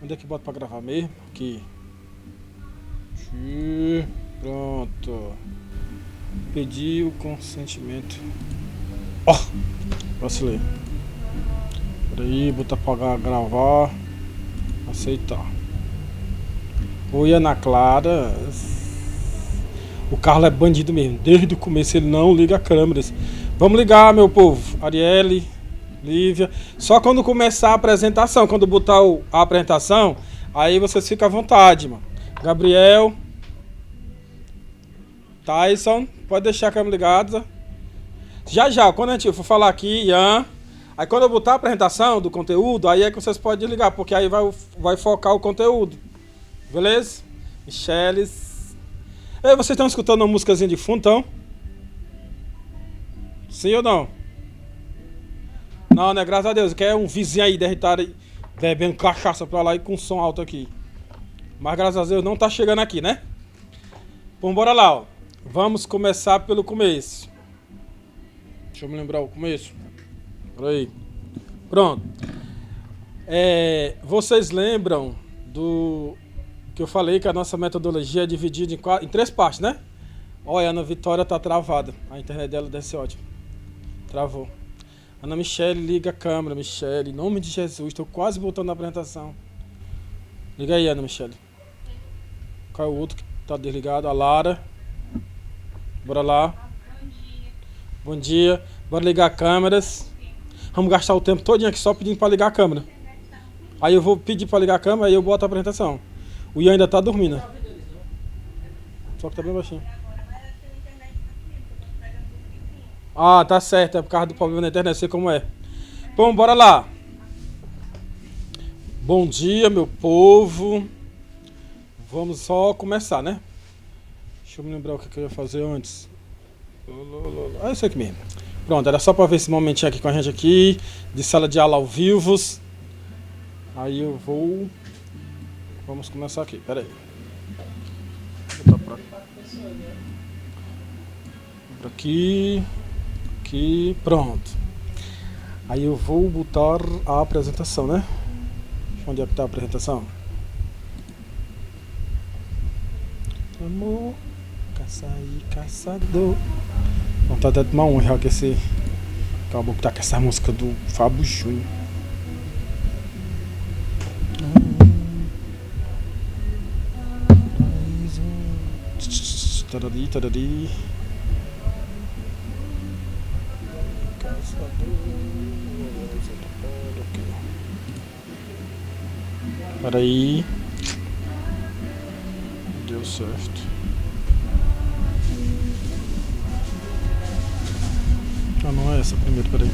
Onde é que bota pra gravar mesmo? Aqui. Pronto. Pedir o consentimento. Ó! Vacilei. Peraí, botar pra gravar. Aceitar. Oi, Ana Clara. O Carlos é bandido mesmo. Desde o começo ele não liga câmeras. Vamos ligar, meu povo. Arielle, Lívia. Só quando começar a apresentação. Quando botar a apresentação, aí vocês ficam à vontade, mano. Gabriel. Tyson. Pode deixar a câmera ligada. Já, quando a gente for falar aqui, Ian. Aí quando eu botar a apresentação do conteúdo, aí é que vocês podem desligar, porque aí vai focar o conteúdo. Beleza? Micheles. Ei, vocês estão escutando uma músicazinha de fundo, então? Sim ou não? Não, né? Graças a Deus. Que é um vizinho aí derritado aí, bebendo cachaça pra lá e com som alto aqui. Mas graças a Deus não tá chegando aqui, né? Então bora lá, ó. Vamos começar pelo começo. Deixa eu me lembrar o começo. Peraí. Pronto. Vocês lembram do que eu falei que a nossa metodologia é dividida em 3 partes, né? Olha, a Ana Vitória tá travada. A internet dela deve ser ótima. Travou. Ana Michele, liga a câmera, Michele. Em nome de Jesus, tô quase voltando na apresentação. Liga aí, Ana Michele. Qual é o outro que tá desligado? A Lara. Bora lá. Bom dia. Bora ligar câmeras. Vamos gastar o tempo todinho aqui só pedindo pra ligar a câmera. Aí eu vou pedir pra ligar a câmera e eu boto a apresentação. O Ian ainda tá dormindo. Só que tá bem baixinho. Ah, tá certo. É por causa do problema na internet. Sei como é. Bom, bora lá. Bom dia, meu povo. Vamos só começar, né? Deixa eu me lembrar o que eu ia fazer antes. É isso aqui mesmo. Pronto, era só pra ver esse momentinho aqui com a gente aqui. De sala de aula ao vivo. Aí eu vou... Vamos começar aqui, pera aí. Vou botar pra aqui. Aqui, pronto. Aí eu vou botar a apresentação, né? Onde é que tá a apresentação? Amor, caça e caçador. Vontade de tomar um real que esse... Acabou que tá com essa música do Fábio Júnior. Tarari. Peraí. Deu certo. Ah, não é essa primeiro, peraí.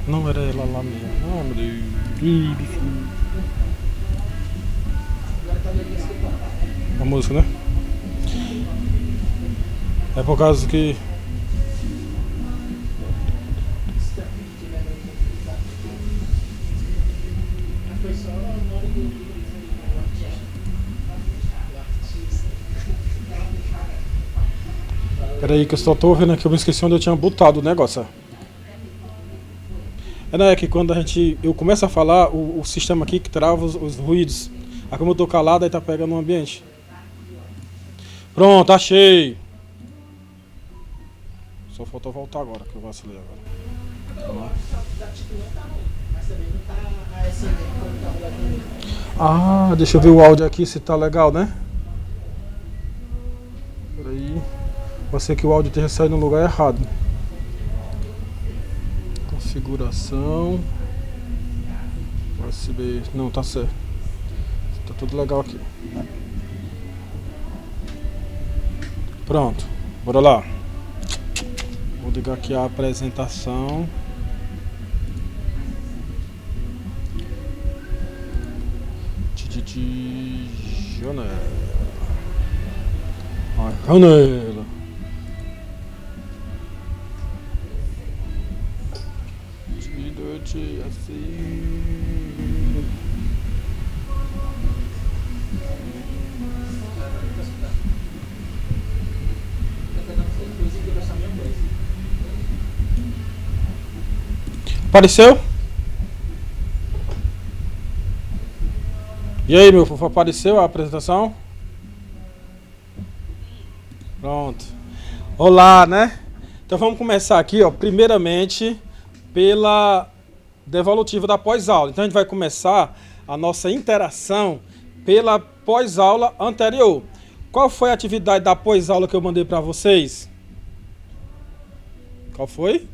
Não era ela lá mesmo. Ah, meu Deus. A música, né? É por causa que... Peraí que eu só tô vendo aqui, eu me esqueci onde eu tinha botado o negócio. Não, é que quando eu começo a falar, o sistema aqui que trava os ruídos. Aí como eu tô calado, aí tá pegando o ambiente. Pronto, achei. Só faltou voltar agora, que eu vacilei agora. Ah, deixa eu ver o áudio aqui se tá legal, né? Peraí. Pode ser que o áudio esteja saindo no lugar errado. Configuração. USB. Não, tá certo. Tá tudo legal aqui. Pronto. Bora lá. Vou ligar aqui a apresentação. Janela. A janela. Tira assim. Apareceu? E aí, meu fofo, apareceu a apresentação? Pronto. Olá, né? Então vamos começar aqui, ó, primeiramente pela devolutiva da pós-aula. Então a gente vai começar a nossa interação pela pós-aula anterior. Qual foi a atividade da pós-aula que eu mandei para vocês? Qual foi?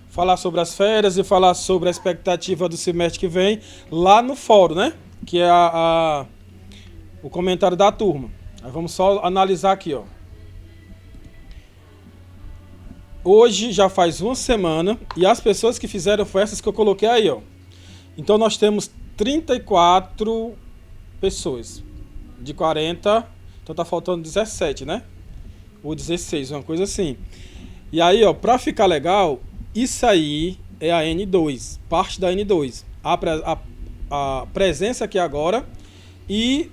Falar sobre as férias e falar sobre a expectativa do semestre que vem lá no fórum, né? Que é o comentário da turma. Aí vamos só analisar aqui, ó. Hoje já faz uma semana e as pessoas que fizeram foi essas que eu coloquei aí, ó. Então nós temos 34 pessoas de 40, então tá faltando 17, né? Ou 16, uma coisa assim. E aí, ó, pra ficar legal, isso aí é a N2, parte da N2. A presença aqui agora e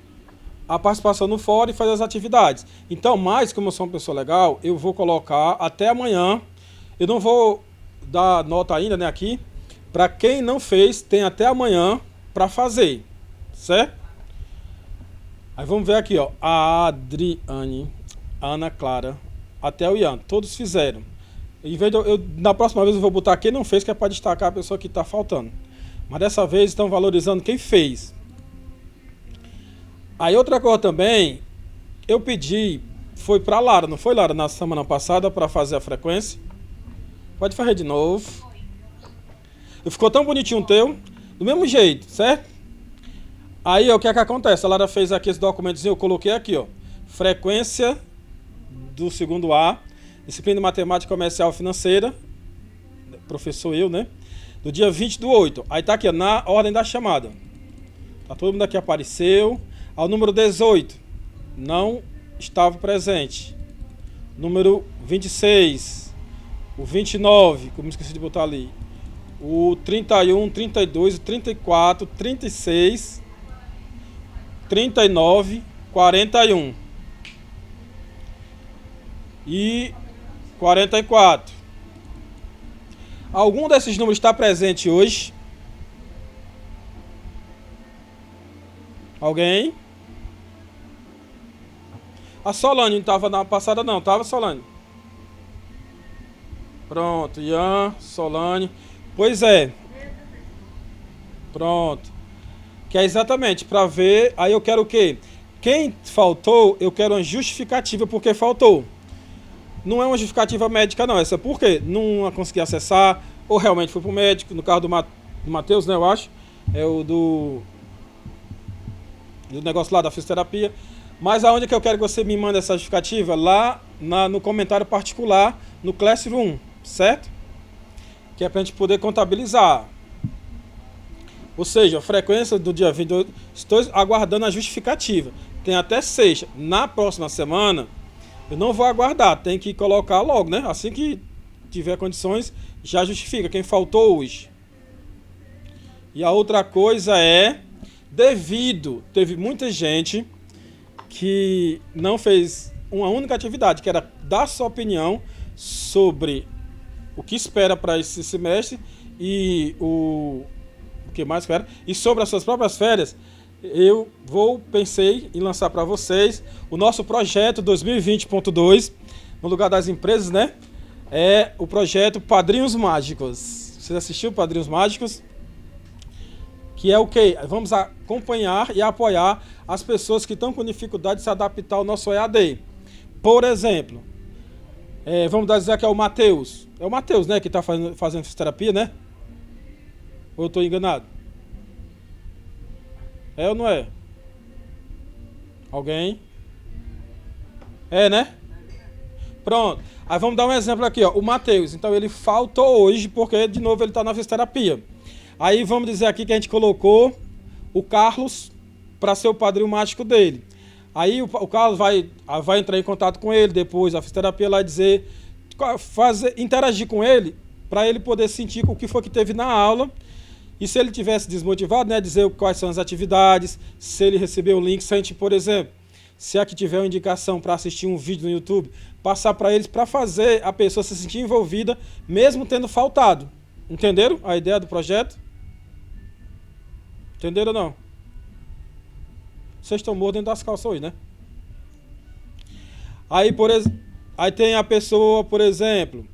a participação no fórum e fazer as atividades. Então, mais como eu sou uma pessoa legal, eu vou colocar até amanhã. Eu não vou dar nota ainda, né, aqui. Para quem não fez, tem até amanhã para fazer, certo? Aí vamos ver aqui, ó, a Adriane, a Ana Clara, até o Ian, todos fizeram. Em vez de na próxima vez eu vou botar quem não fez, que é para destacar a pessoa que está faltando. Mas dessa vez estão valorizando quem fez. Aí outra coisa também, eu pedi, foi para Lara, não foi, Lara, na semana passada, para fazer a frequência? Pode fazer de novo. Ficou tão bonitinho o teu, do mesmo jeito, certo? Aí, ó, o que é que acontece? A Lara fez aqui esse documentozinho, eu coloquei aqui, ó. Frequência do segundo A, disciplina de matemática comercial e financeira, professor eu, né? Do dia 20/8. Aí tá aqui, ó, na ordem da chamada. Tá, todo mundo aqui apareceu. Ao número 18, não estava presente. Número 26, o 29, como esqueci de botar ali. O 31, 32, o 34, 36, 39, 41 e 44. Algum desses números está presente hoje? Alguém? A Solane não estava na passada não, estava, Solane? Pronto, Ian, Solane. Pois é. Pronto. Que é exatamente para ver. Aí eu quero o quê? Quem faltou, eu quero uma justificativa porque faltou. Não é uma justificativa médica não, essa por quê? Não consegui acessar, ou realmente foi pro médico, no caso do Matheus, né, eu acho. É o do negócio lá da fisioterapia. Mas aonde que eu quero que você me mande essa justificativa? Lá no comentário particular, no Classroom, certo? Que é pra gente poder contabilizar. Ou seja, a frequência do dia 22, estou aguardando a justificativa. Tem até sexta. Na próxima semana, eu não vou aguardar, tem que colocar logo, né? Assim que tiver condições, já justifica quem faltou hoje. E a outra coisa é, teve muita gente que não fez uma única atividade, que era dar sua opinião sobre o que espera para esse semestre e o que mais espera, e sobre as suas próprias férias. Eu pensei em lançar para vocês o nosso projeto 2020.2, no lugar das empresas, né? É o projeto Padrinhos Mágicos. Vocês assistiram Padrinhos Mágicos? Que é o quê? Vamos acompanhar e apoiar as pessoas que estão com dificuldade de se adaptar ao nosso EAD. Por exemplo, vamos dizer que é o Matheus. É o Matheus, né? Que está fazendo fisioterapia, né? Ou eu estou enganado? É ou não é? Alguém? É, né? Pronto. Aí vamos dar um exemplo aqui, ó. O Matheus. Então ele faltou hoje porque, de novo, ele está na fisioterapia. Aí vamos dizer aqui que a gente colocou o Carlos para ser o padrinho mágico dele. Aí o Carlos vai entrar em contato com ele depois, a fisioterapia lá dizer, interagir com ele, para ele poder sentir o que foi que teve na aula. E se ele tivesse desmotivado, né, dizer quais são as atividades, se ele recebeu o link, se a gente, por exemplo, se aqui tiver uma indicação para assistir um vídeo no YouTube, passar para eles para fazer a pessoa se sentir envolvida, mesmo tendo faltado. Entenderam a ideia do projeto? Entenderam ou não? Vocês estão mortos dentro das calças hoje, né? Aí tem a pessoa, por exemplo,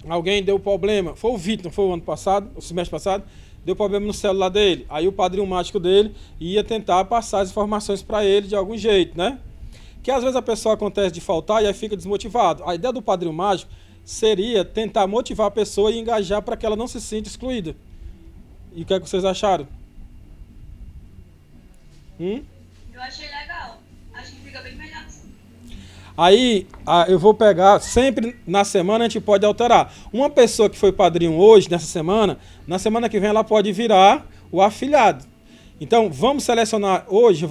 alguém deu problema, foi o Vitor, não foi o ano passado, o semestre passado, deu problema no celular dele. Aí o padrinho mágico dele ia tentar passar as informações para ele de algum jeito, né? Que às vezes a pessoa acontece de faltar e aí fica desmotivado. A ideia do padrinho mágico seria tentar motivar a pessoa e engajar para que ela não se sinta excluída. E o que é que vocês acharam? Eu achei legal. Acho que fica bem melhor assim. Aí eu vou pegar, sempre na semana a gente pode alterar. Uma pessoa que foi padrinho hoje, nessa semana, na semana que vem ela pode virar o afilhado. Então vamos selecionar hoje,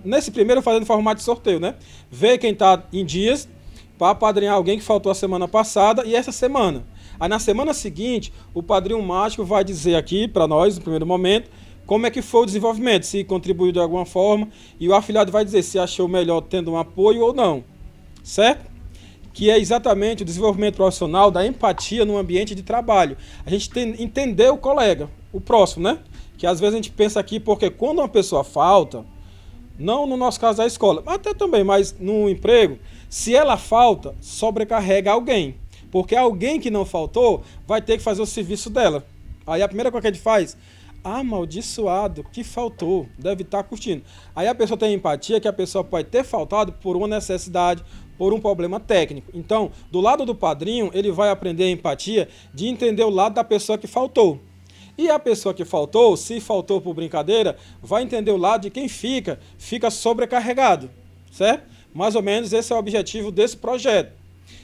nesse primeiro fazendo formato de sorteio, né? Ver quem está em dias para padrinhar alguém que faltou a semana passada e essa semana. Aí na semana seguinte, o padrinho mágico vai dizer aqui para nós, no primeiro momento, como é que foi o desenvolvimento, se contribuiu de alguma forma, e o afiliado vai dizer se achou melhor tendo um apoio ou não. Certo? Que é exatamente o desenvolvimento profissional da empatia no ambiente de trabalho. A gente entender o colega, o próximo, né? Que às vezes a gente pensa aqui, porque quando uma pessoa falta, não no nosso caso da escola, até também, mas no emprego, se ela falta, sobrecarrega alguém. Porque alguém que não faltou vai ter que fazer o serviço dela. Aí a primeira coisa que a gente faz, amaldiçoado, que faltou, deve estar curtindo. Aí a pessoa tem empatia que a pessoa pode ter faltado por uma necessidade, por um problema técnico. Então, do lado do padrinho, ele vai aprender a empatia de entender o lado da pessoa que faltou. E a pessoa que faltou, se faltou por brincadeira, vai entender o lado de quem fica sobrecarregado, certo? Mais ou menos esse é o objetivo desse projeto.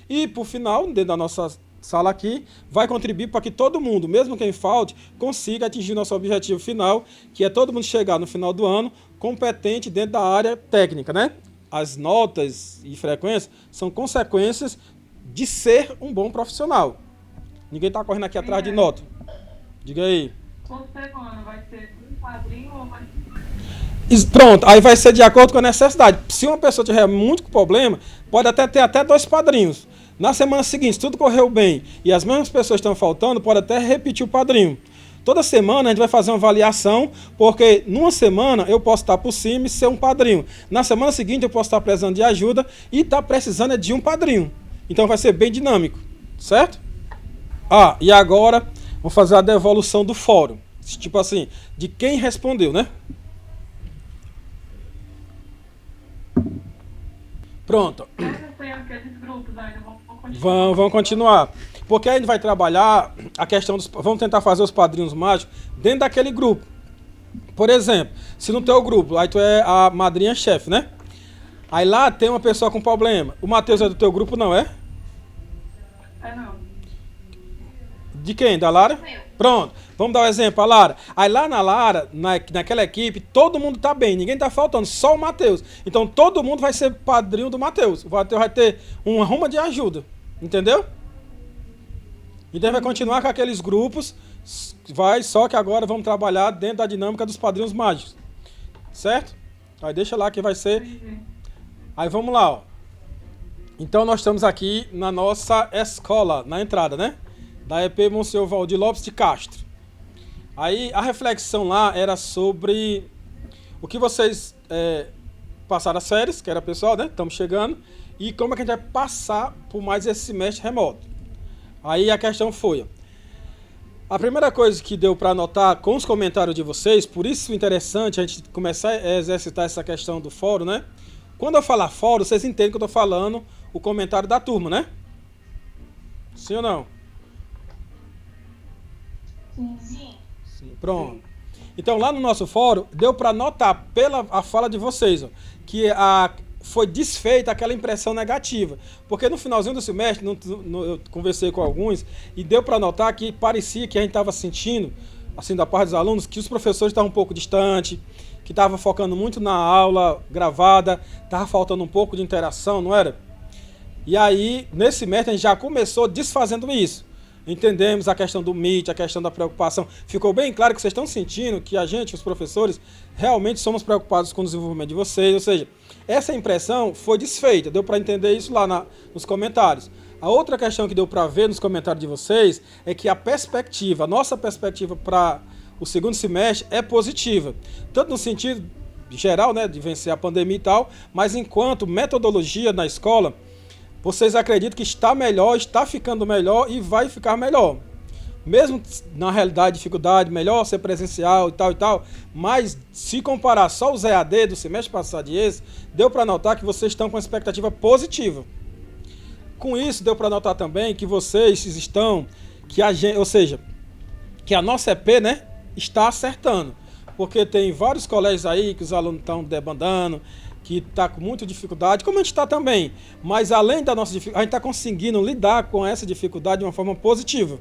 E, por final, dentro da nossa sala aqui, vai contribuir para que todo mundo, mesmo quem falte, consiga atingir nosso objetivo final, que é todo mundo chegar no final do ano competente dentro da área técnica, né? As notas e frequências são consequências de ser um bom profissional. Ninguém está correndo aqui atrás de nota. Diga aí. Você, mano, vai ser um padrinho ou vai... Pronto, aí vai ser de acordo com a necessidade. Se uma pessoa tiver muito problema, pode até ter até 2 padrinhos. Na semana seguinte, se tudo correu bem e as mesmas pessoas estão faltando, pode até repetir o padrinho. Toda semana a gente vai fazer uma avaliação, porque numa semana eu posso estar por cima e ser um padrinho. Na semana seguinte eu posso estar precisando de ajuda e estar precisando de um padrinho. Então vai ser bem dinâmico, certo? E agora vamos fazer a devolução do fórum. Tipo assim, de quem respondeu, né? Pronto. Tem aqueles grupos ainda, vamos continuar. Porque aí a gente vai trabalhar a questão dos... Vamos tentar fazer os padrinhos mágicos dentro daquele grupo. Por exemplo, se no teu grupo, aí tu é a madrinha-chefe, né? Aí lá tem uma pessoa com problema. O Matheus é do teu grupo, não é? É não. De quem? Da Lara? Pronto. Vamos dar um exemplo, a Lara. Aí lá na Lara, naquela equipe, todo mundo tá bem, ninguém tá faltando, só o Matheus. Então todo mundo vai ser padrinho do Matheus. O Matheus vai ter uma ruma de ajuda. Entendeu? Então vai continuar com aqueles grupos, só que agora vamos trabalhar dentro da dinâmica dos padrinhos mágicos. Certo? Aí deixa lá que vai ser. Aí vamos lá, ó. Então nós estamos aqui na nossa escola, na entrada, né? Da EP Monsenhor Valdir Lopes de Castro. Aí a reflexão lá era sobre o que vocês passaram as férias, que era pessoal, né? Estamos chegando. E como é que a gente vai passar por mais esse semestre remoto. Aí a questão foi, a primeira coisa que deu para anotar com os comentários de vocês, por isso é interessante a gente começar a exercitar essa questão do fórum, né? Quando eu falar fórum, vocês entendem que eu estou falando o comentário da turma, né? Sim ou não? Sim. Sim. Pronto. Então lá no nosso fórum, deu para notar pela a fala de vocês, que foi desfeita aquela impressão negativa. Porque no finalzinho do semestre, eu conversei com alguns, e deu para notar que parecia que a gente estava sentindo, assim, da parte dos alunos, que os professores estavam um pouco distantes, que estavam focando muito na aula gravada, estava faltando um pouco de interação, não era? E aí, nesse semestre, a gente já começou desfazendo isso. entendemos a questão do Meet, a questão da preocupação. Ficou bem claro que vocês estão sentindo que a gente, os professores, realmente somos preocupados com o desenvolvimento de vocês. Ou seja, essa impressão foi desfeita. Deu para entender isso lá nos comentários. A outra questão que deu para ver nos comentários de vocês é que a nossa perspectiva para o segundo semestre é positiva. Tanto no sentido geral, né, de vencer a pandemia e tal, mas enquanto metodologia na escola, vocês acreditam que está melhor, está ficando melhor e vai ficar melhor. Mesmo na realidade, dificuldade, melhor ser presencial e tal, mas se comparar só os EAD do semestre passado e esse, deu para notar que vocês estão com uma expectativa positiva. Com isso, deu para notar também que vocês estão, ou seja, que a nossa EP, né, está acertando. Porque tem vários colégios aí que os alunos estão debandando, que está com muita dificuldade, como a gente está também. Mas além da nossa dificuldade, a gente está conseguindo lidar com essa dificuldade de uma forma positiva,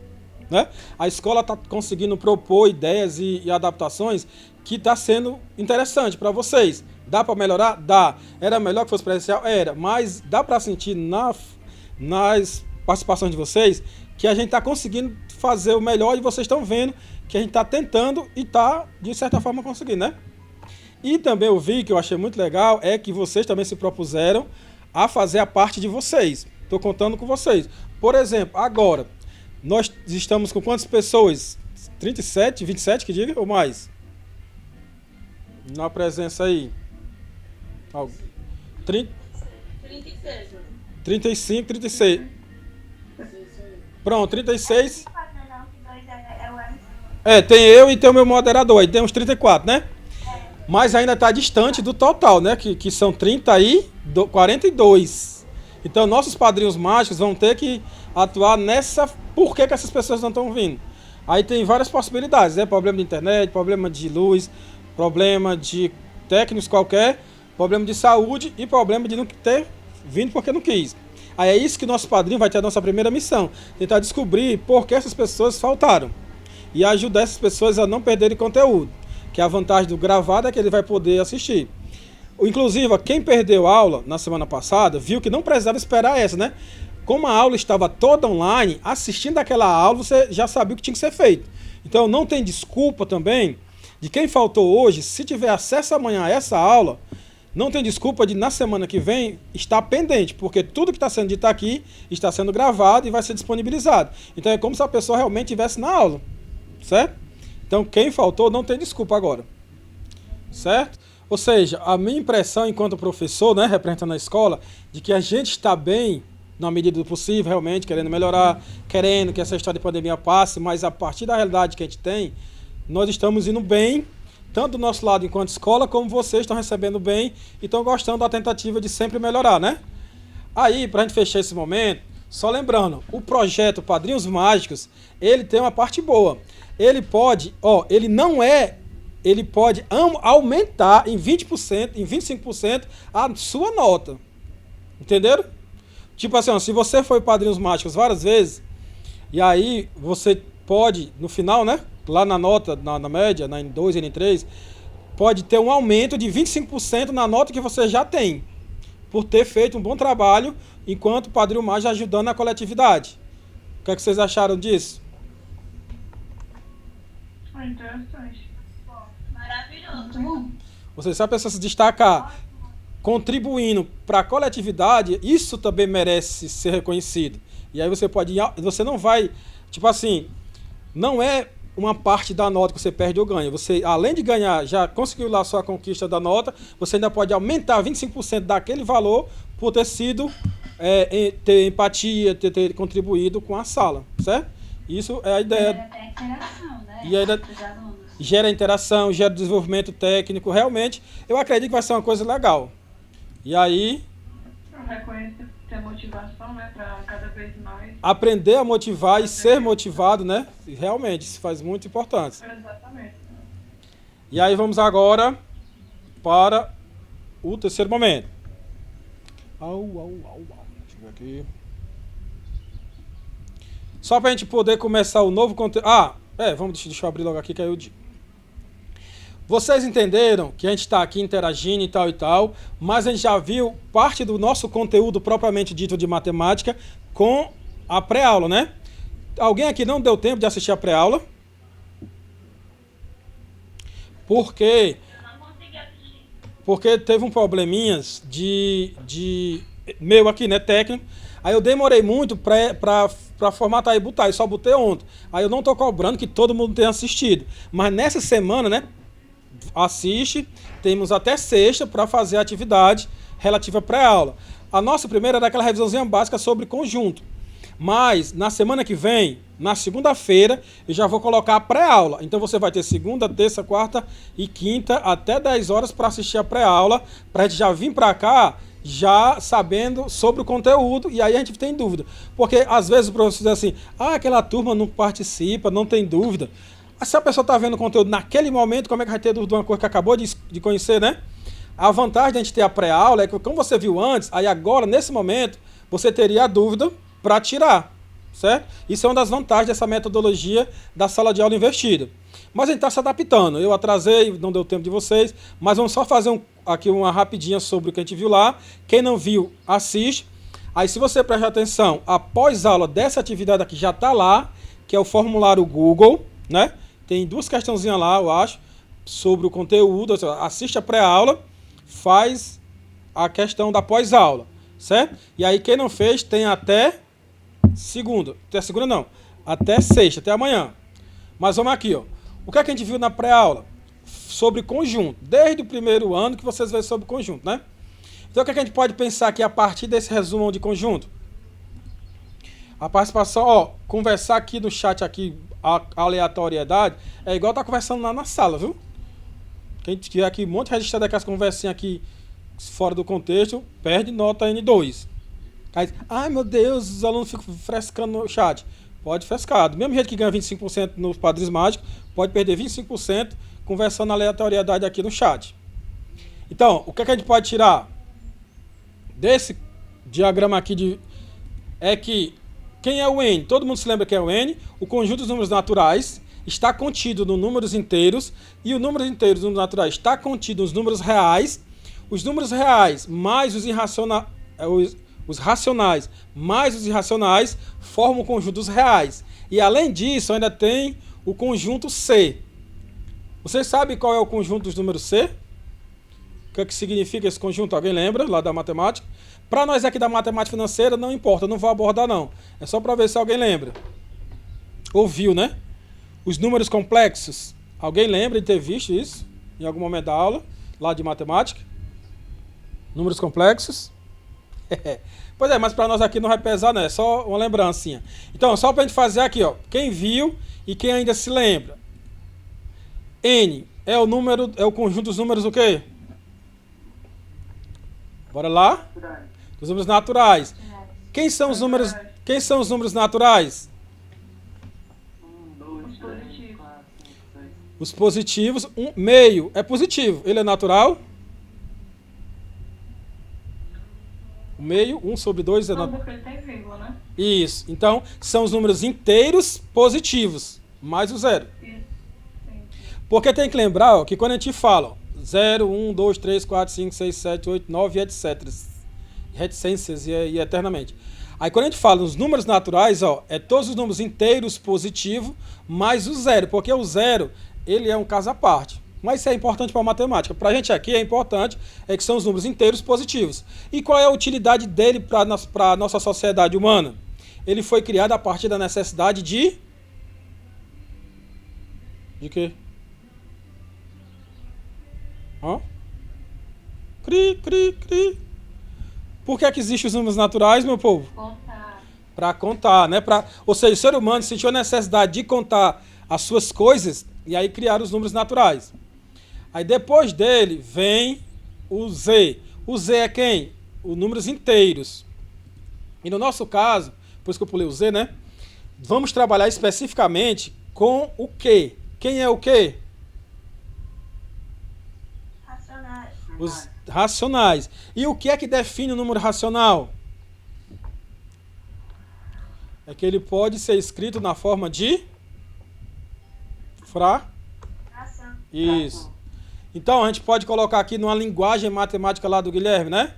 né? A escola está conseguindo propor ideias e adaptações que está sendo interessante para vocês. Dá para melhorar? Dá. Era melhor que fosse presencial? Era. Mas dá para sentir nas participações de vocês que a gente está conseguindo fazer o melhor e vocês estão vendo que a gente está tentando e está, de certa forma, conseguindo, né? E também eu vi que eu achei muito legal é que vocês também se propuseram a fazer a parte de vocês. Estou contando com vocês. Por exemplo, agora, nós estamos com quantas pessoas? 37, 27 que diga ou mais? Na presença aí. 36. 35, 36. Pronto, 36. Tem eu e tem o meu moderador. Aí tem uns 34, né? Mas ainda está distante do total, né? Que são 42. Então, nossos padrinhos mágicos vão ter que atuar nessa... Por que essas pessoas não estão vindo? Aí tem várias possibilidades, né? Problema de internet, problema de luz, problema de técnicos qualquer, problema de saúde e problema de não ter vindo porque não quis. Aí é isso que o nosso padrinho vai ter a nossa primeira missão. Tentar descobrir por que essas pessoas faltaram. E ajudar essas pessoas a não perderem conteúdo. Que a vantagem do gravado é que ele vai poder assistir. Inclusive, quem perdeu aula na semana passada, viu que não precisava esperar essa, né? Como a aula estava toda online, assistindo aquela aula, você já sabia o que tinha que ser feito. Então, não tem desculpa também de quem faltou hoje, se tiver acesso amanhã a essa aula, não tem desculpa de na semana que vem estar pendente, porque tudo que está sendo dito aqui está sendo gravado e vai ser disponibilizado. Então, é como se a pessoa realmente estivesse na aula, certo? Então, quem faltou não tem desculpa agora, certo? Ou seja, a minha impressão enquanto professor, né, representando a escola, de que a gente está bem, na medida do possível, realmente, querendo melhorar, querendo que essa história de pandemia passe, mas a partir da realidade que a gente tem, nós estamos indo bem, tanto do nosso lado enquanto escola, como vocês estão recebendo bem e estão gostando da tentativa de sempre melhorar, né? Aí, para a gente fechar esse momento, só lembrando, o projeto Padrinhos Mágicos, ele tem uma parte boa. Ele pode, ele pode aumentar em 20%, em 25% a sua nota. Entenderam? Tipo assim, ó, se você foi Padrinhos Mágicos várias vezes, e aí você pode, no final, né? Lá na nota, na média, na N2 e N3, pode ter um aumento de 25% na nota que você já tem. Por ter feito um bom trabalho enquanto Padrinho Mágico ajudando a coletividade. O que é que vocês acharam disso? Interessante. Maravilhoso. Muito bom. Ou seja, se a pessoa se destacar contribuindo para a coletividade, isso também merece ser reconhecido. E aí você não vai, tipo assim, não é uma parte da nota que você perde ou ganha. Você, além de ganhar, já conseguiu lá a sua conquista da nota, você ainda pode aumentar 25% daquele valor por ter sido, ter empatia, ter contribuído com a sala, certo? Isso é a ideia. Gera até interação, né? E ainda Dos alunos. gera interação, gera desenvolvimento técnico. Realmente, eu acredito que vai ser uma coisa legal. E aí, Reconhecer a motivação, né, para cada vez mais. aprender a motivar e ser motivado, né? Realmente, isso faz muito importante. Exatamente. E aí vamos agora para o terceiro momento. Deixa eu ver aqui. Só para a gente poder começar o novo conteúdo. Deixa eu abrir logo aqui que aí eu digo. Vocês entenderam que a gente está aqui interagindo e tal, mas a gente já viu parte do nosso conteúdo propriamente dito de matemática com a pré-aula, né? Alguém aqui não deu tempo de assistir a pré-aula? Porque Eu não consegui assistir. porque teve um probleminhas de meu aqui, né, técnico. Aí eu demorei muito pra formatar e botar, e só botei ontem. Aí eu não tô cobrando que todo mundo tenha assistido. Mas nessa semana, né, assiste, temos até sexta para fazer a atividade relativa à pré-aula. A nossa primeira era aquela revisãozinha básica sobre conjunto. Mas na semana que vem, na segunda-feira, eu já vou colocar a pré-aula. Então você vai ter segunda, terça, quarta e quinta até 10 horas para assistir a pré-aula, para a gente já vir para cá já sabendo sobre o conteúdo, e aí a gente tem dúvida. Porque às vezes o professor diz assim: aquela turma não participa, não tem dúvida. Mas se a pessoa está vendo o conteúdo naquele momento, como é que vai ter dúvida de uma coisa que acabou de conhecer, né? A vantagem de a gente ter a pré-aula é que, como você viu antes, aí agora, nesse momento, você teria a dúvida para tirar, certo? Isso é uma das vantagens dessa metodologia da sala de aula invertida. Mas a gente está se adaptando. Eu atrasei, não deu tempo de vocês, mas vamos só fazer aqui uma rapidinha sobre o que a gente viu lá. Quem não viu, assiste. Aí, se você prestar atenção, após a aula dessa atividade aqui já está lá, que é o formulário Google, né? Tem 2 questãozinhas lá, eu acho, sobre o conteúdo. Assiste a pré-aula, faz a questão da pós-aula, certo? E aí, quem não fez, tem até segunda. Até segunda não, até sexta, até amanhã. Mas vamos aqui, ó. O que é que a gente viu na pré-aula? Sobre conjunto. Desde o primeiro ano que vocês veem sobre conjunto, né? Então o que é que a gente pode pensar aqui a partir desse resumo de conjunto? A participação, ó, conversar aqui no chat aqui, a aleatoriedade, é igual tá conversando lá na sala, viu? Quem tiver aqui um monte registrado aqui as conversinhas aqui fora do contexto, perde nota N2. Aí, ai meu Deus, os alunos ficam frescando no chat. Pode frescar. Do mesmo jeito que ganha 25% nos Padrinhos Mágicos, pode perder 25% conversando a aleatoriedade aqui no chat. Então, o que é que a gente pode tirar desse diagrama aqui é que quem é o N? Todo mundo se lembra que é o N. O conjunto dos números naturais está contido nos números inteiros, e o número inteiro dos números naturais está contido nos números reais. Os números reais mais os irracionais, os racionais mais os irracionais formam o conjunto dos reais. E além disso, ainda tem o conjunto C. Vocês sabem qual é o conjunto dos números C? O que é que significa esse conjunto? Alguém lembra lá da matemática? Para nós aqui da matemática financeira, não importa, não vou abordar não. É só para ver se alguém lembra. Ouviu, né? Os números complexos. Alguém lembra de ter visto isso em algum momento da aula, lá de matemática? Números complexos. Pois é, mas para nós aqui não vai pesar, né? É só uma lembrancinha. Então, só para a gente fazer aqui, ó. Quem viu e quem ainda se lembra. N é o número, é o conjunto dos números o quê? Bora lá? Os números naturais. Quem são os números naturais? Os positivos. Meio é positivo. Ele é natural? O meio, 1 sobre 2 é natural. Porque ele tem vírgula, né? Isso. Então, são os números inteiros positivos, mais o zero. Isso. Sim. Porque tem que lembrar, ó, que quando a gente fala, ó, 0, 1, 2, 3, 4, 5, 6, 7, 8, 9 e etc. Reticências e eternamente. Aí quando a gente fala nos números naturais, ó, é todos os números inteiros positivos mais o zero. Porque o zero, ele é um caso à parte. Mas isso é importante para a matemática. Para a gente aqui é importante que são os números inteiros positivos. E qual é a utilidade dele para a nossa sociedade humana? Ele foi criado a partir da necessidade de... De quê? Hã? Cri, cri, cri. Por que existem os números naturais, meu povo? Contar. Para contar, né? Ou seja, o ser humano sentiu a necessidade de contar as suas coisas e aí criaram os números naturais. Aí depois dele vem o Z. O Z é quem? Os números inteiros. E no nosso caso, por isso que eu pulei o Z, né? Vamos trabalhar especificamente com o Q. Quem é o Q? Racionais. Os racionais. E o que é que define o número racional? É que ele pode ser escrito na forma de... Fração. Isso. Então, a gente pode colocar aqui numa linguagem matemática lá do Guilherme, né?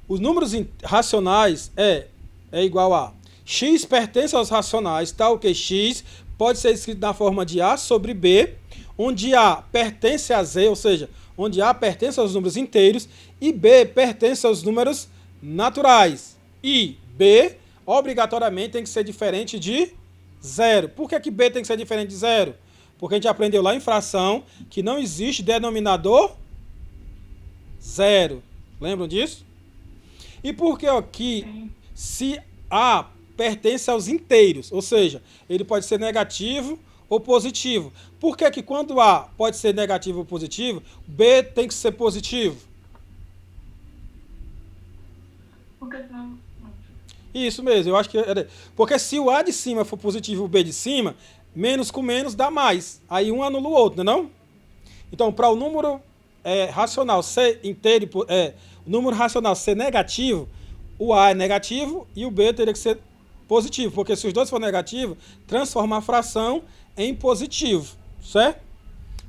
Os números racionais é igual a X pertence aos racionais, tal que X pode ser escrito na forma de A sobre B, onde A pertence a Z, ou seja, onde A pertence aos números inteiros e B pertence aos números naturais. E B, obrigatoriamente, tem que ser diferente de zero. Por que B tem que ser diferente de zero? Porque a gente aprendeu lá em fração que não existe denominador zero. Lembram disso? E por que aqui, se A pertence aos inteiros, ou seja, ele pode ser negativo ou positivo. Por que quando A pode ser negativo ou positivo, B tem que ser positivo? Porque senão. Isso mesmo, eu acho que é. Porque se o A de cima for positivo e o B de cima, menos com menos dá mais. Aí um anula o outro, não é não? Então, para o número racional ser inteiro, o número racional ser negativo, o A é negativo e o B teria que ser positivo. Porque se os dois forem negativos, transforma a fração em positivo, certo?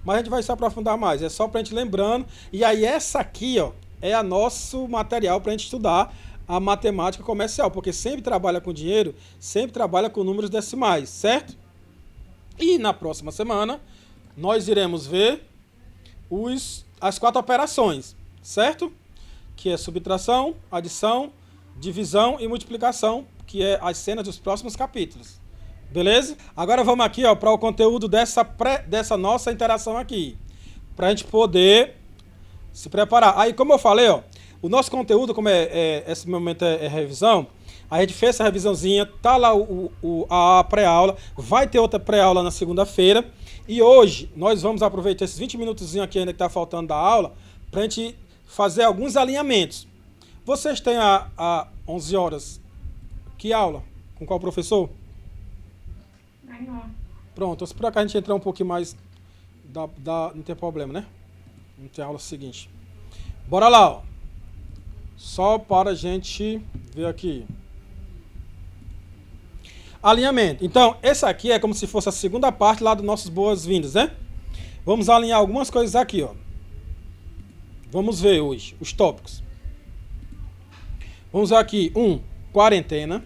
Mas a gente vai se aprofundar mais, é só para a gente lembrando. E aí essa aqui, ó, é a nosso material para a gente estudar a matemática comercial, porque sempre trabalha com dinheiro, sempre trabalha com números decimais, certo? E na próxima semana, nós iremos ver as 4 operações, certo? Que é subtração, adição, divisão e multiplicação, que é as cenas dos próximos capítulos. Beleza? Agora vamos aqui para o conteúdo dessa nossa interação aqui, para a gente poder se preparar. Aí, como eu falei, ó, o nosso conteúdo, como esse momento é revisão, a gente fez essa revisãozinha, tá lá a pré-aula, vai ter outra pré-aula na segunda-feira, e hoje nós vamos aproveitar esses 20 minutos aqui ainda que está faltando da aula, para a gente fazer alguns alinhamentos. Vocês têm a 11 horas, que aula? Com qual professor? Nenhum. Pronto, se por cá a gente entrar um pouquinho mais, não tem problema, né? Não tem aula seguinte. Bora lá, ó. Só para a gente ver aqui. Alinhamento. Então, esse aqui é como se fosse a segunda parte lá dos nossos boas-vindas, né? Vamos alinhar algumas coisas aqui, ó. Vamos ver hoje os tópicos. Vamos ver aqui. 1. Quarentena.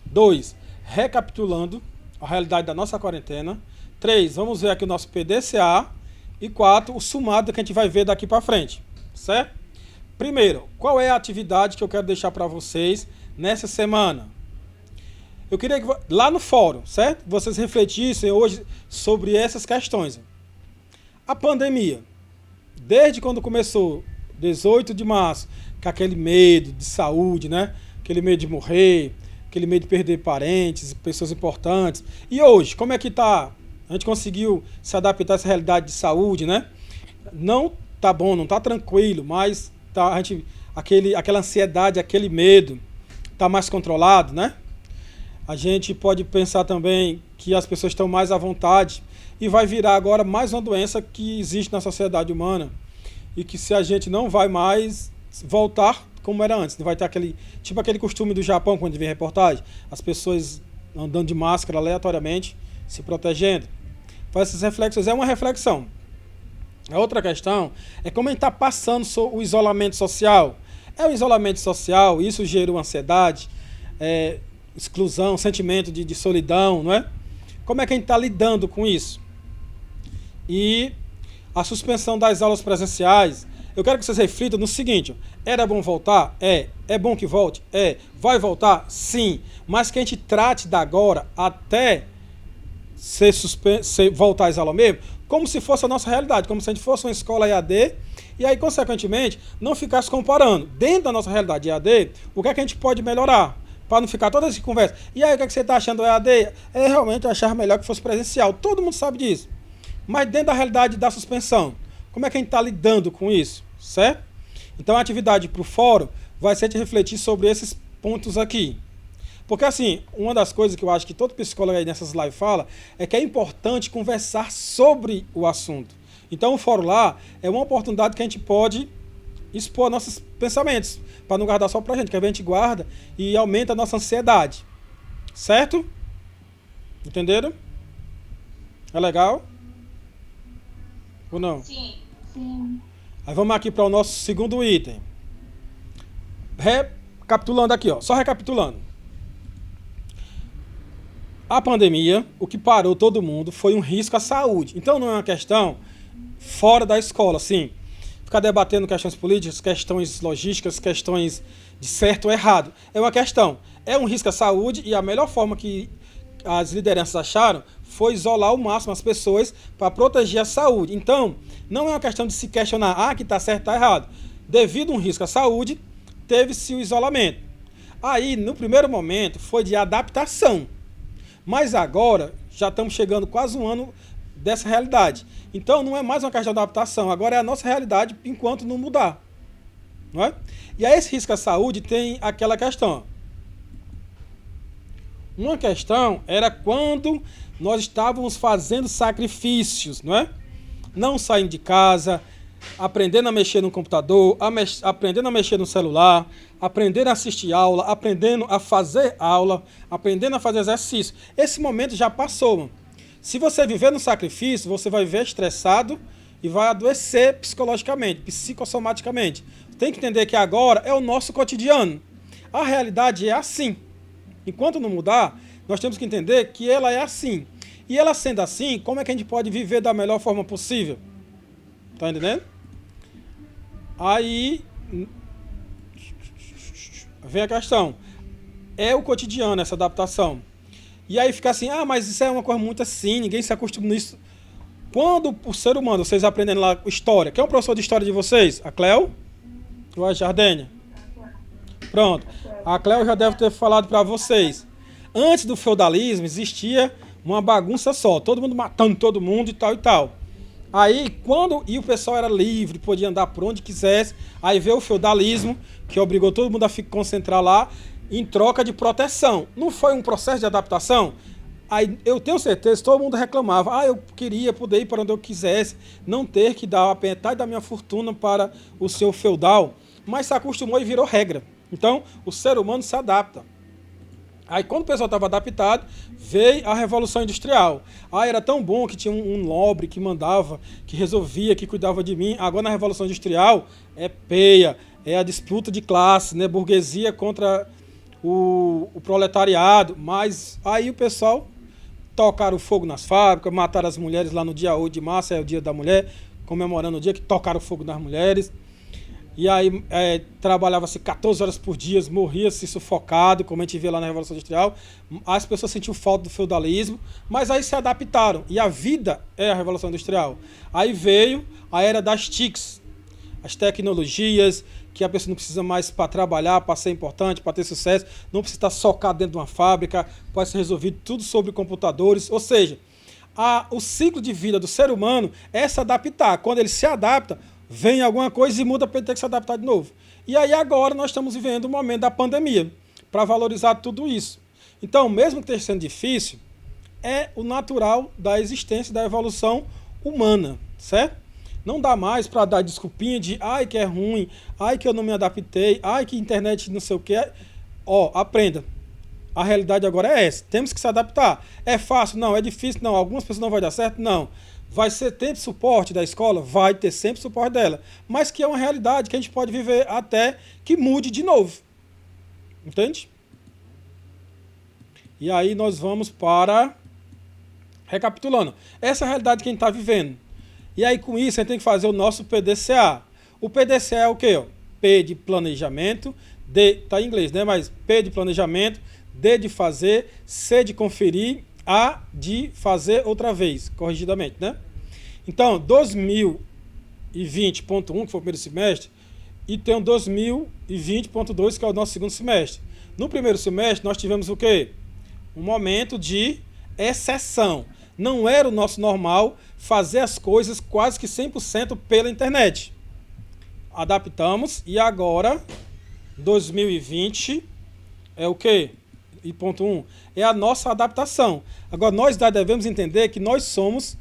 2. Recapitulando a realidade da nossa quarentena. 3. Vamos ver aqui o nosso PDCA. E 4. O sumado que a gente vai ver daqui para frente. Certo? Primeiro, qual é a atividade que eu quero deixar para vocês nessa semana? Eu queria que lá no fórum, certo? Vocês refletissem hoje sobre essas questões. A pandemia, desde quando começou, 18 de março, com aquele medo de saúde, né? Aquele medo de morrer, aquele medo de perder parentes, pessoas importantes. E hoje, como é que tá? A gente conseguiu se adaptar a essa realidade de saúde, né? Não tá bom, não tá tranquilo, mas tá, aquela ansiedade, aquele medo tá mais controlado, né? A gente pode pensar também que as pessoas estão mais à vontade e vai virar agora mais uma doença que existe na sociedade humana e que se a gente não vai mais voltar como era antes, não vai ter aquele costume do Japão quando vem reportagem, as pessoas andando de máscara aleatoriamente, se protegendo. Faz essas reflexões, é uma reflexão. A outra questão é como a gente está passando o isolamento social. É o isolamento social, isso gerou ansiedade, exclusão, sentimento de solidão, não é? Como é que a gente está lidando com isso? E a suspensão das aulas presenciais, eu quero que vocês reflitam no seguinte: era bom voltar? É bom que volte? Vai voltar? Sim, mas que a gente trate da agora até voltar às aulas mesmo, como se fosse a nossa realidade, como se a gente fosse uma escola EAD, e aí, consequentemente, não ficasse comparando dentro da nossa realidade EAD, o que é que a gente pode melhorar, para não ficar toda essa conversa. E aí, o que é que você está achando do EAD? Realmente eu achava melhor que fosse presencial, todo mundo sabe disso. Mas dentro da realidade da suspensão, como é que a gente está lidando com isso, certo? Então a atividade para o fórum vai ser de refletir sobre esses pontos aqui. Porque assim, uma das coisas que eu acho que todo psicólogo aí nessas lives fala é que é importante conversar sobre o assunto. Então o fórum lá é uma oportunidade que a gente pode expor nossos pensamentos, para não guardar só pra gente, que a gente guarda e aumenta a nossa ansiedade. Certo? Entenderam? É legal? Ou não? Sim. Sim. Aí vamos aqui para o nosso segundo item. Recapitulando aqui, ó. Só recapitulando. A pandemia, o que parou todo mundo foi um risco à saúde. Então não é uma questão fora da escola, assim, ficar debatendo questões políticas, questões logísticas, questões de certo ou errado. É uma questão, é um risco à saúde e a melhor forma que as lideranças acharam foi isolar ao máximo as pessoas para proteger a saúde. Então, não é uma questão de se questionar, que está certo, está errado. Devido a um risco à saúde, teve-se o isolamento. Aí, no primeiro momento, foi de adaptação. Mas agora, já estamos chegando quase um ano dessa realidade. Então, não é mais uma questão de adaptação, agora é a nossa realidade enquanto não mudar. Não é? E aí, esse risco à saúde tem aquela questão. Uma questão era quando nós estávamos fazendo sacrifícios, não é? Não saindo de casa, aprendendo a mexer no computador, aprendendo a mexer no celular, aprendendo a assistir aula, aprendendo a fazer aula, aprendendo a fazer exercício. Esse momento já passou, mano. Se você viver no sacrifício, você vai viver estressado e vai adoecer psicologicamente, psicossomaticamente. Tem que entender que agora é o nosso cotidiano. A realidade é assim. Enquanto não mudar, nós temos que entender que ela é assim. E ela sendo assim, como é que a gente pode viver da melhor forma possível? Tá entendendo? Aí vem a questão. É o cotidiano, essa adaptação. E aí fica assim, mas isso é uma coisa muito assim, ninguém se acostuma nisso. Quando o ser humano, vocês aprendendo lá história, quem é o professor de história de vocês? A Cleo? Ou a Jardênia? Pronto. A Cleo já deve ter falado para vocês. Antes do feudalismo existia uma bagunça só, todo mundo matando todo mundo e tal e tal. Aí, e o pessoal era livre, podia andar por onde quisesse, aí veio o feudalismo, que obrigou todo mundo a se concentrar lá, em troca de proteção. Não foi um processo de adaptação? Aí, eu tenho certeza que todo mundo reclamava, eu queria poder ir para onde eu quisesse, não ter que dar a metade da minha fortuna para o seu feudal, mas se acostumou e virou regra. Então, o ser humano se adapta. Aí, quando o pessoal estava adaptado, veio a Revolução Industrial. Era tão bom que tinha um nobre que mandava, que resolvia, que cuidava de mim. Agora, na Revolução Industrial, é peia, é a disputa de classe, né? Burguesia contra o proletariado. Mas aí o pessoal tocaram fogo nas fábricas, mataram as mulheres lá no dia 8 de março, é o dia da mulher, comemorando o dia que tocaram fogo nas mulheres. E aí trabalhava-se 14 horas por dia, morria-se sufocado, como a gente vê lá na Revolução Industrial. As pessoas sentiam falta do feudalismo, mas aí se adaptaram. E a vida é a Revolução Industrial. Aí veio a era das TICs, as tecnologias, que a pessoa não precisa mais para trabalhar, para ser importante, para ter sucesso, não precisa estar socado dentro de uma fábrica, pode ser resolvido tudo sobre computadores. Ou seja, o ciclo de vida do ser humano é se adaptar. Quando ele se adapta, vem alguma coisa e muda para ele ter que se adaptar de novo. E aí agora nós estamos vivendo o momento da pandemia, para valorizar tudo isso. Então, mesmo que esteja sendo difícil, é o natural da existência, da evolução humana, certo? Não dá mais para dar desculpinha de que é ruim, que eu não me adaptei, que internet não sei o que. Aprenda. A realidade agora é essa. Temos que se adaptar. É fácil? Não. É difícil? Não. Algumas pessoas não vai dar certo? Não. Vai ter suporte da escola? Vai ter sempre suporte dela. Mas que é uma realidade que a gente pode viver até que mude de novo. Entende? E aí nós vamos para... Recapitulando. Essa é a realidade que a gente está vivendo. E aí com isso a gente tem que fazer o nosso PDCA. O PDCA é o quê? P de planejamento, D, tá em inglês, né? Mas P de planejamento, D de fazer, C de conferir, A de fazer outra vez, corrigidamente, né? Então, 2020.1, que foi o primeiro semestre, e tem o 2020.2, que é o nosso segundo semestre. No primeiro semestre, nós tivemos o quê? Um momento de exceção. Não era o nosso normal fazer as coisas quase que 100% pela internet. Adaptamos e agora, 2020, é o quê? E ponto 1, é a nossa adaptação. Agora, nós devemos entender que nós somos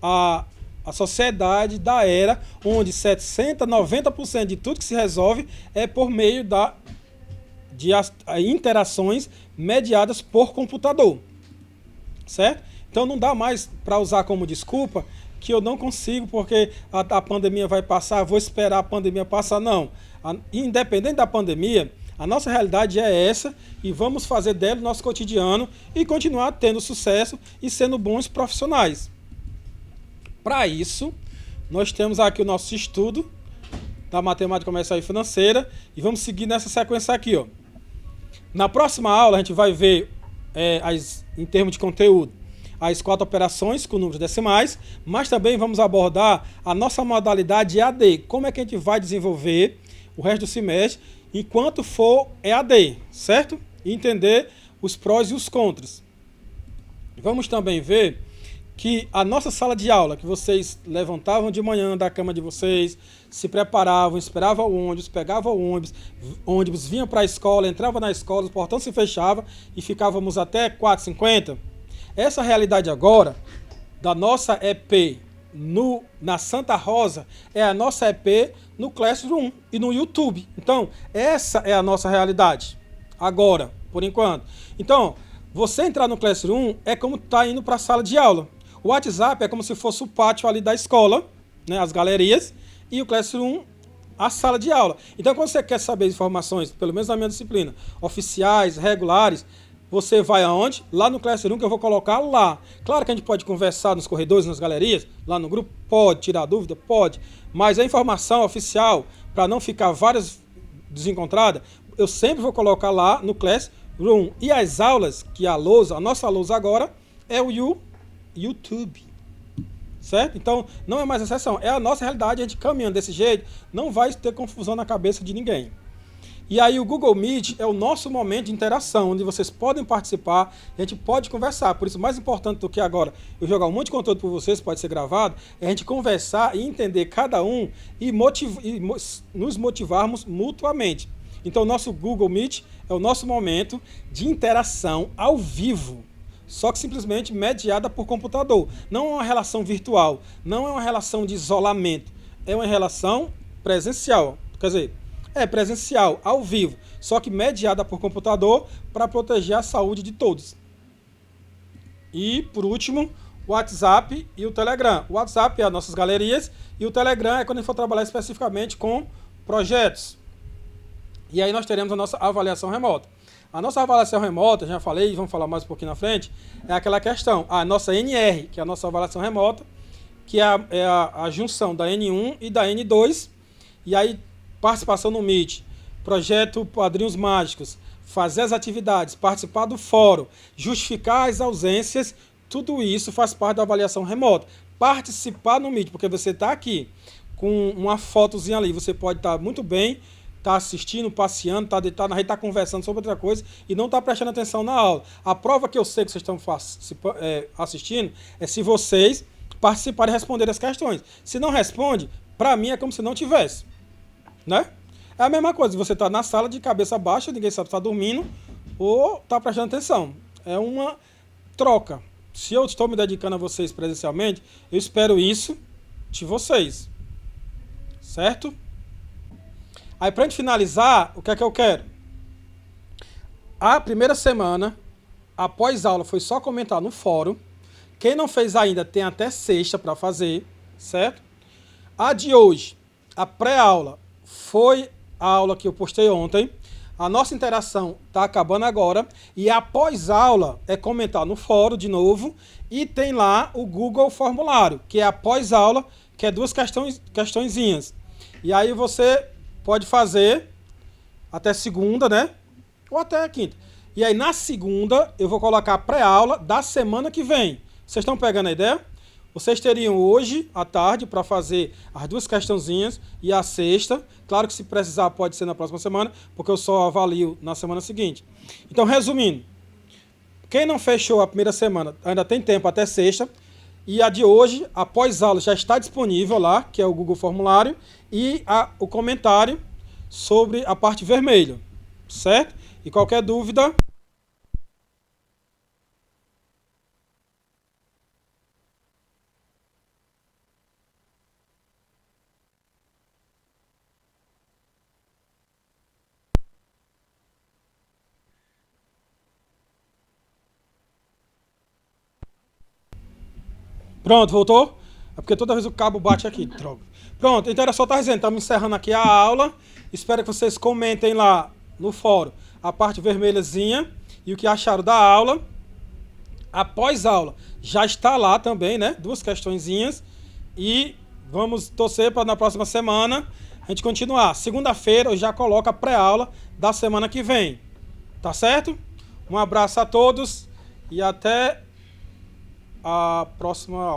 a sociedade da era onde 60%, 90% de tudo que se resolve é por meio de interações mediadas por computador. Certo? Então não dá mais para usar como desculpa que eu não consigo porque a pandemia vai passar, vou esperar a pandemia passar. Não. Independente da pandemia, A nossa realidade é essa e vamos fazer dela o nosso cotidiano e continuar tendo sucesso e sendo bons profissionais. Para isso, nós temos aqui o nosso estudo da matemática comercial e financeira e vamos seguir nessa sequência aqui, ó. Na próxima aula a gente vai ver, em termos de conteúdo, as 4 operações com números decimais, mas também vamos abordar a nossa modalidade EAD, como é que a gente vai desenvolver o resto do semestre enquanto for EAD, certo? E entender os prós e os contras. Vamos também ver que a nossa sala de aula, que vocês levantavam de manhã da cama de vocês, se preparavam, esperavam o ônibus, pegavam o ônibus vinham para a escola, entravam na escola, o portão se fechava e ficávamos até 4h50. Essa realidade agora, da nossa EP na Santa Rosa, é a nossa EP no Classroom e no YouTube. Então, essa é a nossa realidade, agora, por enquanto. Então, você entrar no Classroom é como estar indo para a sala de aula. O WhatsApp é como se fosse o pátio ali da escola, né, as galerias, e o Classroom, a sala de aula. Então, quando você quer saber informações, pelo menos na minha disciplina, oficiais, regulares, você vai aonde? Lá no Classroom, que eu vou colocar lá. Claro que a gente pode conversar nos corredores, nas galerias, lá no grupo, pode, tirar dúvida, pode. Mas a informação oficial, para não ficar várias desencontradas, eu sempre vou colocar lá no Classroom. E as aulas, que a nossa lousa agora, é o YouTube. Certo? Então, não é mais exceção. É a nossa realidade, a gente caminhando desse jeito, não vai ter confusão na cabeça de ninguém. E aí o Google Meet é o nosso momento de interação, onde vocês podem participar, a gente pode conversar. Por isso, mais importante do que agora eu jogar um monte de conteúdo para vocês, pode ser gravado, é a gente conversar e entender cada um e nos motivarmos mutuamente. Então, o nosso Google Meet é o nosso momento de interação ao vivo, só que simplesmente mediada por computador. Não é uma relação virtual, não é uma relação de isolamento, é uma relação presencial. Quer dizer, é presencial, ao vivo, só que mediada por computador para proteger a saúde de todos. E, por último, o WhatsApp e o Telegram. O WhatsApp é as nossas galerias e o Telegram é quando a gente for trabalhar especificamente com projetos. E aí nós teremos a nossa avaliação remota. A nossa avaliação remota, já falei, vamos falar mais um pouquinho na frente, é aquela questão, a nossa NR, que é a nossa avaliação remota, que é a junção da N1 e da N2, e aí participação no Meet, projeto Padrinhos Mágicos, fazer as atividades, participar do fórum, justificar as ausências, tudo isso faz parte da avaliação remota. Participar no Meet, porque você está aqui com uma fotozinha ali, você pode estar muito bem, está assistindo, passeando, está deitado na rede, está conversando sobre outra coisa e não está prestando atenção na aula. A prova que eu sei que vocês estão assistindo é se vocês participarem e responderem as questões. Se não responde, para mim é como se não tivesse. Né? É a mesma coisa, você está na sala de cabeça baixa, ninguém sabe se está dormindo ou está prestando atenção. É uma troca. Se eu estou me dedicando a vocês presencialmente, eu espero isso de vocês. Certo? Aí, para a gente finalizar, o que é que eu quero? A primeira semana, após aula, foi só comentar no fórum. Quem não fez ainda tem até sexta para fazer, certo? A de hoje, a pré-aula, foi a aula que eu postei ontem. A nossa interação está acabando agora. E após aula é comentar no fórum de novo. E tem lá o Google Formulário, que é após aula, que é 2 questõezinhas. E aí você pode fazer até segunda, né? Ou até quinta. E aí na segunda eu vou colocar a pré-aula da semana que vem. Vocês estão pegando a ideia? Vocês teriam hoje à tarde para fazer as 2 questãozinhas e a sexta. Claro que se precisar pode ser na próxima semana, porque eu só avalio na semana seguinte. Então, resumindo, quem não fechou a primeira semana ainda tem tempo até sexta. E a de hoje, após aula, já está disponível lá, que é o Google Formulário, e o comentário sobre a parte vermelha, certo? E qualquer dúvida... Pronto, voltou? É porque toda vez o cabo bate aqui, droga. Pronto, então era só estar dizendo, estamos encerrando aqui a aula. Espero que vocês comentem lá no fórum a parte vermelhazinha e o que acharam da aula. Após aula, já está lá também, né? 2 questõezinhas. E vamos torcer para na próxima semana a gente continuar. Segunda-feira eu já coloco a pré-aula da semana que vem. Tá certo? Um abraço a todos e até a próxima aula.